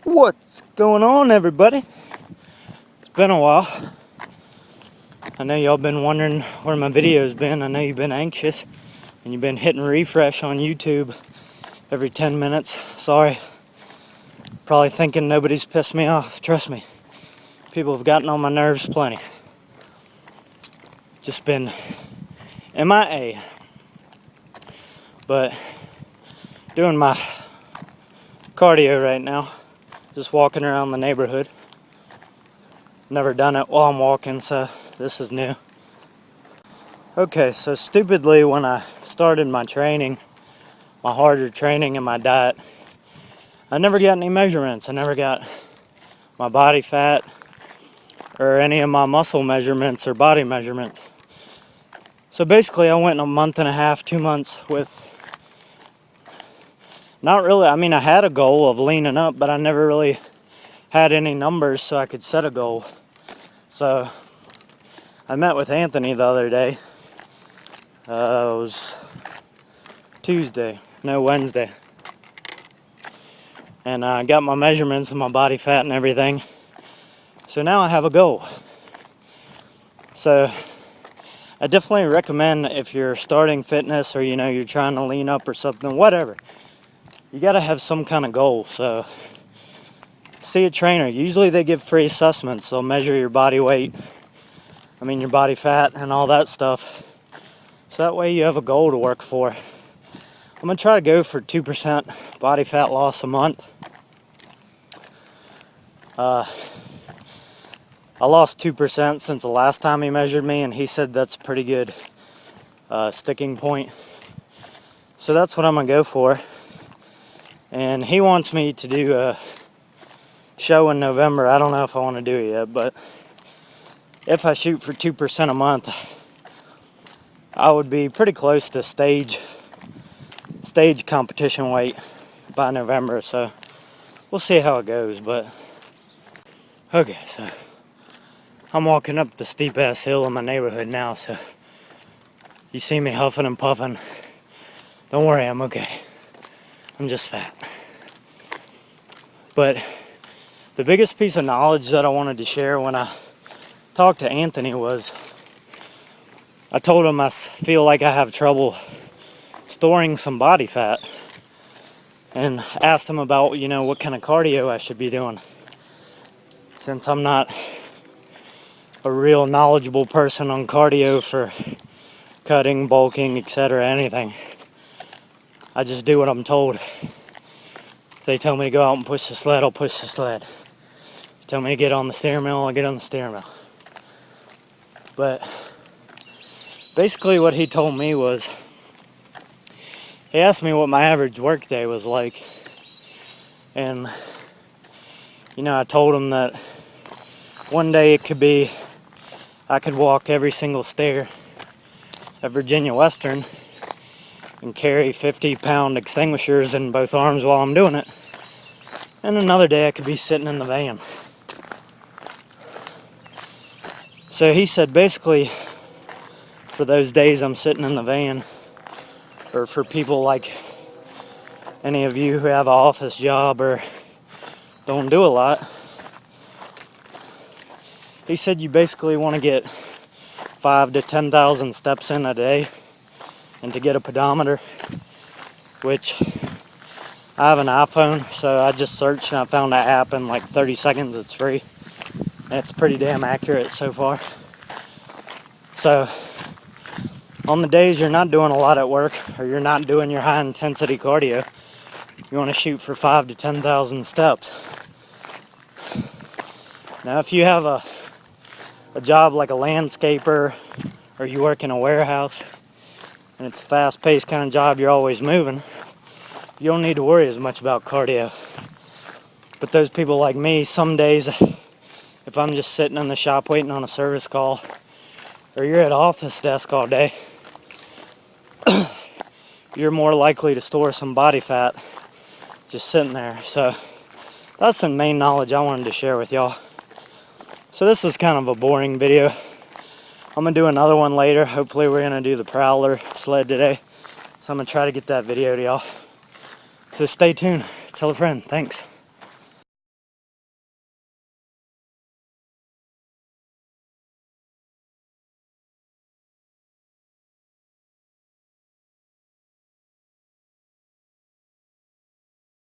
What's going on, everybody? It's been a while. I know y'all been wondering where my videos been. I know you've been anxious and you've been hitting refresh on YouTube every 10 minutes. Sorry. Probably thinking nobody's pissed me off. Trust me. People have gotten on my nerves plenty. Just been MIA. But doing my cardio right now. Just walking around the neighborhood. Never done it while I'm walking, so this is new. Okay, so stupidly when I started my training, my harder training and my diet, I never got any measurements. I never got my body fat or any of my muscle measurements or body measurements. So basically I went a month and a half, 2 months with not really, I had a goal of leaning up, but I never really had any numbers so I could set a goal. So I met with Anthony the other day. It was Wednesday. And I got my measurements of my body fat and everything. So now I have a goal. So I definitely recommend if you're starting fitness or you're trying to lean up or something, whatever. You gotta have some kind of goal. So see a trainer. Usually they give free assessments. They'll measure your body weight, your body fat and all that stuff. So that way you have a goal to work for. I'm gonna try to go for 2% body fat loss a month. I lost 2% since the last time he measured me, and he said that's a pretty good sticking point. So that's what I'm gonna go for. And he wants me to do a show in November. I don't know if I want to do it yet, but if I shoot for 2% a month, I would be pretty close to stage competition weight by November. So we'll see how it goes. But okay, so I'm walking up the steep ass hill in my neighborhood now, so you see me huffing and puffing. Don't worry, I'm okay. I'm just fat. But the biggest piece of knowledge that I wanted to share when I talked to Anthony was I told him I feel like I have trouble storing some body fat, and asked him about what kind of cardio I should be doing, since I'm not a real knowledgeable person on cardio for cutting, bulking, etc., anything. I just do what I'm told. If they tell me to go out and push the sled, I'll push the sled. If they tell me to get on the steering wheel, I'll get on the steering wheel. But basically what he told me was, he asked me what my average work day was like. And, I told him that one day it could be, I could walk every single stair at Virginia Western and carry 50-pound extinguishers in both arms while I'm doing it. And another day I could be sitting in the van. So he said basically for those days I'm sitting in the van, or for people like any of you who have an office job or don't do a lot, he said you basically want to get 5,000 to 10,000 steps in a day. And to get a pedometer, which I have an iPhone, so I just searched and I found that app in like 30 seconds. It's free. And it's pretty damn accurate so far. So on the days you're not doing a lot at work, or you're not doing your high intensity cardio, you want to shoot for 5,000 to 10,000 steps. Now if you have a job like a landscaper, or you work in a warehouse, and it's a fast-paced kind of job, you're always moving, you don't need to worry as much about cardio. But those people like me, some days, if I'm just sitting in the shop waiting on a service call, or you're at an office desk all day, you're more likely to store some body fat just sitting there. So that's the main knowledge I wanted to share with y'all. So this was kind of a boring video. I'm going to do another one later. Hopefully we're going to do the Prowler sled today. So I'm going to try to get that video to y'all. So stay tuned. Tell a friend. Thanks.